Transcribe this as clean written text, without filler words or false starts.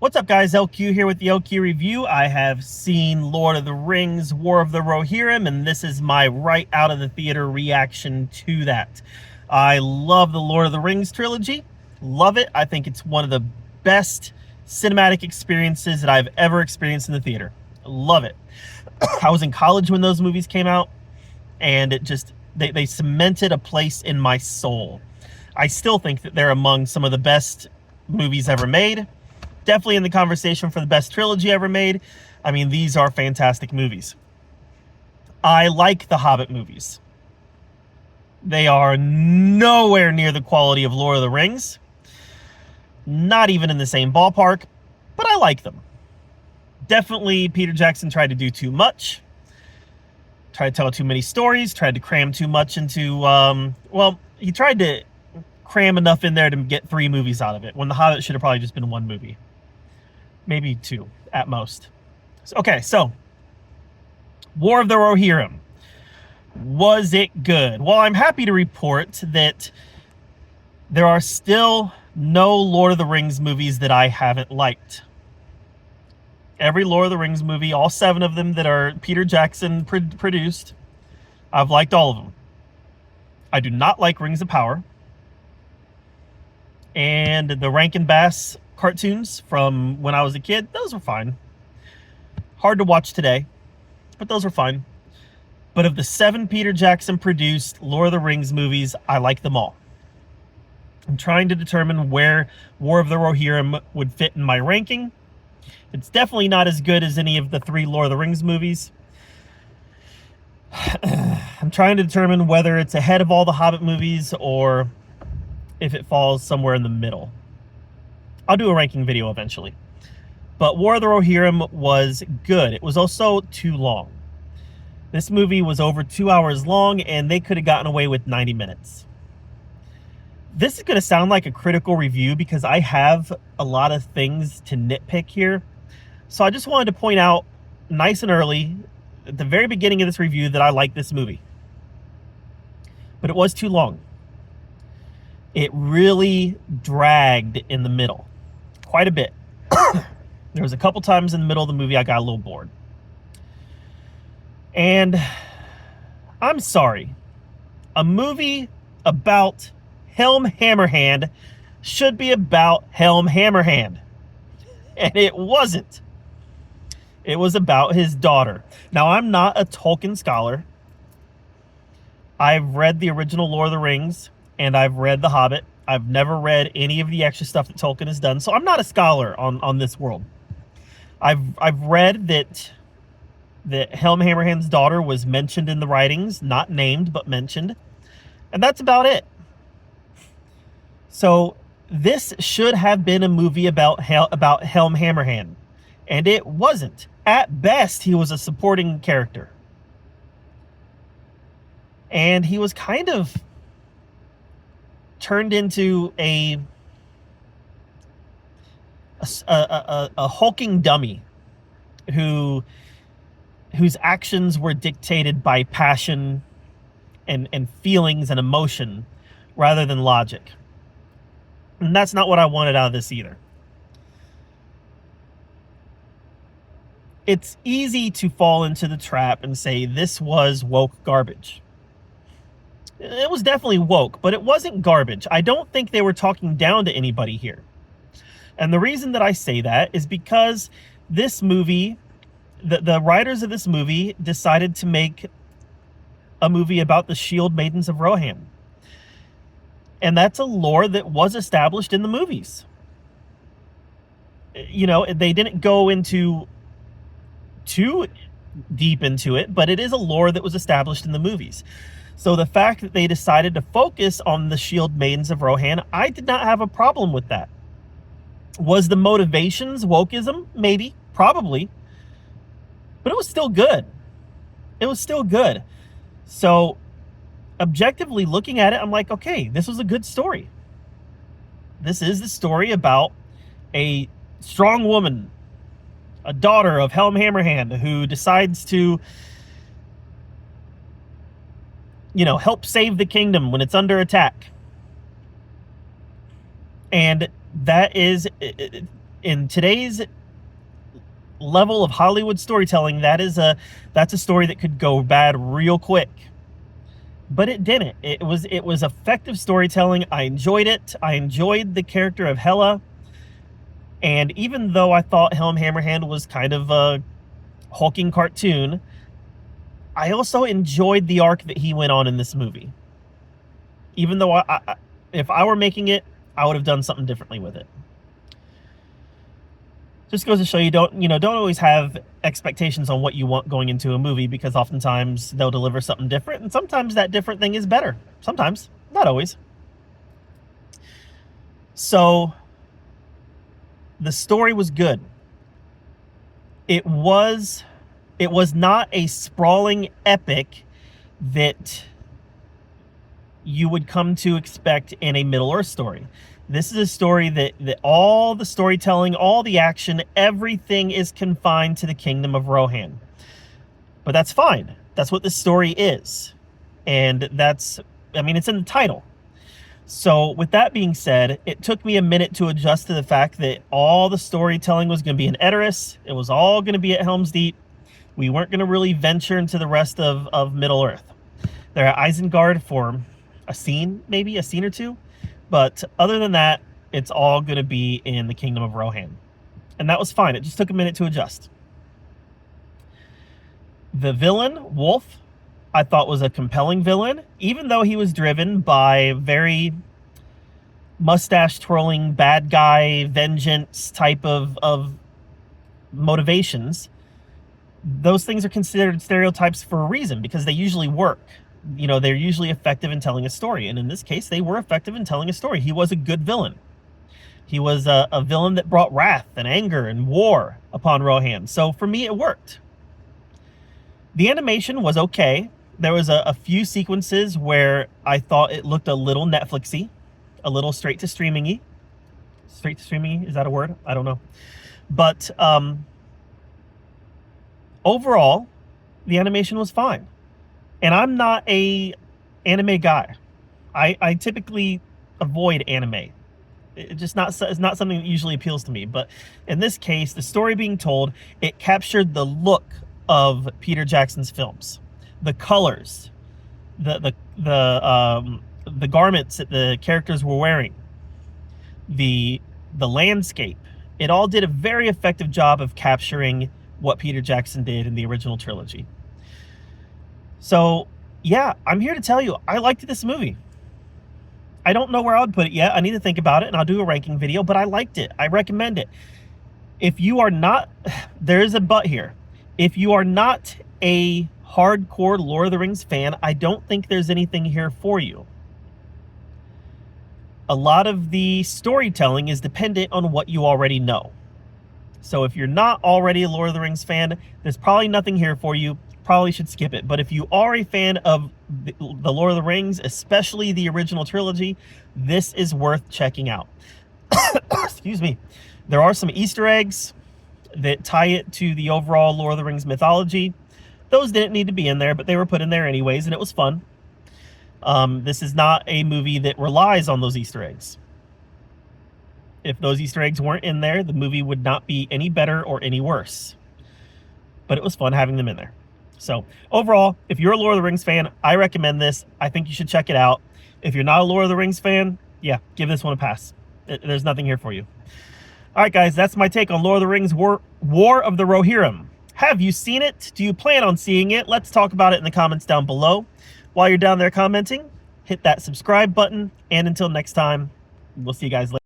What's up, guys? LQ here with the LQ review. I have seen Lord of the Rings, War of the Rohirrim, and this is my right out of the theater reaction to that. I love the Lord of the Rings trilogy. Love it. I think it's one of the best cinematic experiences that I've ever experienced in the theater. Love it. I was in college when those movies came out, and they cemented a place in my soul. I still think that they're among some of the best movies ever made. Definitely in the conversation for the best trilogy ever made. I mean, these are fantastic movies. I like the Hobbit movies. They are nowhere near the quality of Lord of the Rings. Not even in the same ballpark, but I like them. Definitely Peter Jackson tried to do too much. Tried to tell too many stories. Tried to cram too much into, well, he tried to cram enough in there to get 3 movies out of it, when The Hobbit should have probably just been 1 movie. Maybe 2 at most. Okay, so War of the Rohirrim. Was it good? Well, I'm happy to report that there are still no Lord of the Rings movies that I haven't liked. Every Lord of the Rings movie, all 7 of them that are Peter Jackson produced, I've liked all of them. I do not like Rings of Power. And the Rankin Bass cartoons from when I was a kid, those were fine. Hard to watch today, but those were fine. But of the 7 Peter Jackson produced Lord of the Rings movies, I like them all. I'm trying to determine where War of the Rohirrim would fit in my ranking. It's definitely not as good as any of the 3 Lord of the Rings movies. I'm trying to determine whether it's ahead of all the Hobbit movies or if it falls somewhere in the middle. I'll do a ranking video eventually. But War of the Rohirrim was good. It was also too long. This movie was over 2 hours long, and they could have gotten away with 90 minutes. This is going to sound like a critical review because I have a lot of things to nitpick here. So I just wanted to point out nice and early at the very beginning of this review that I like this movie. But it was too long. It really dragged in the middle. Quite a bit. There was a couple times in the middle of the movie I got a little bored. And I'm sorry. A movie about Helm Hammerhand should be about Helm Hammerhand. And it wasn't. It was about his daughter. Now, I'm not a Tolkien scholar. I've read the original Lord of the Rings, and I've read The Hobbit. I've never read any of the extra stuff that Tolkien has done, so I'm not a scholar on this world. I've read that Helm Hammerhand's daughter was mentioned in the writings, not named, but mentioned, and that's about it. So this should have been a movie about Helm Hammerhand, and it wasn't. At best, he was a supporting character, and he was kind of turned into a hulking dummy whose actions were dictated by passion and feelings and emotion rather than logic. And that's not what I wanted out of this either. It's easy to fall into the trap and say this was woke garbage. It was definitely woke, but it wasn't garbage. I don't think they were talking down to anybody here. And the reason that I say that is because this movie, the writers of this movie decided to make a movie about the Shield Maidens of Rohan. And that's a lore that was established in the movies. You know, they didn't go into too deep into it, but it is a lore that was established in the movies. So the fact that they decided to focus on the Shield Maidens of Rohan, I did not have a problem with that. Was the motivations wokeism? Maybe. Probably. But it was still good. It was still good. So, objectively looking at it, I'm like, okay, this was a good story. This is the story about a strong woman, a daughter of Helm Hammerhand, who decides to, you know, help save the kingdom when it's under attack. And that is, in today's level of Hollywood storytelling, that's a story that could go bad real quick. But it didn't. It was effective storytelling. I enjoyed it. I enjoyed the character of Hela. And even though I thought Helm Hammerhand was kind of a hulking cartoon, I also enjoyed the arc that he went on in this movie. Even though if I were making it, I would have done something differently with it. Just goes to show you don't always have expectations on what you want going into a movie, because oftentimes they'll deliver something different, and sometimes that different thing is better. Sometimes, not always. So the story was good. It was not a sprawling epic that you would come to expect in a Middle-earth story. This is a story that all the storytelling, all the action, everything is confined to the kingdom of Rohan. But that's fine. That's what this story is. And it's in the title. So with that being said, it took me a minute to adjust to the fact that all the storytelling was going to be in Edoras. It was all going to be at Helm's Deep. We weren't going to really venture into the rest of Middle-earth. They're at Isengard for a scene or two. But other than that, it's all going to be in the kingdom of Rohan. And that was fine. It just took a minute to adjust. The villain, Wolf, I thought was a compelling villain, even though he was driven by very mustache-twirling, bad guy, vengeance type of motivations. Those things are considered stereotypes for a reason, because they usually work. They're usually effective in telling a story. And in this case, they were effective in telling a story. He was a good villain. He was a villain that brought wrath and anger and war upon Rohan. So for me, it worked. The animation was okay. There was a few sequences where I thought it looked a little Netflixy, a little straight to streaming-y. Straight to streaming-y, is that a word? I don't know. But overall, the animation was fine. And I'm not a anime guy. I typically avoid anime. It's not something that usually appeals to me. But in this case, the story being told, it captured the look of Peter Jackson's films, the colors, the garments that the characters were wearing, the landscape. It all did a very effective job of capturing what Peter Jackson did in the original trilogy. So, yeah, I'm here to tell you, I liked this movie. I don't know where I would put it yet. I need to think about it, and I'll do a ranking video, but I liked it. I recommend it. If you are not, there is a but here. If you are not a hardcore Lord of the Rings fan, I don't think there's anything here for you. A lot of the storytelling is dependent on what you already know. So if you're not already a Lord of the Rings fan, there's probably nothing here for you. Probably should skip it. But if you are a fan of the Lord of the Rings, especially the original trilogy, this is worth checking out. Excuse me. There are some Easter eggs that tie it to the overall Lord of the Rings mythology. Those didn't need to be in there, but they were put in there anyways, and it was fun. This is not a movie that relies on those Easter eggs. If those Easter eggs weren't in there, the movie would not be any better or any worse. But it was fun having them in there. So overall, if you're a Lord of the Rings fan, I recommend this. I think you should check it out. If you're not a Lord of the Rings fan, yeah, give this one a pass. There's nothing here for you. All right, guys, that's my take on Lord of the Rings War of the Rohirrim. Have you seen it? Do you plan on seeing it? Let's talk about it in the comments down below. While you're down there commenting, hit that subscribe button. And until next time, we'll see you guys later.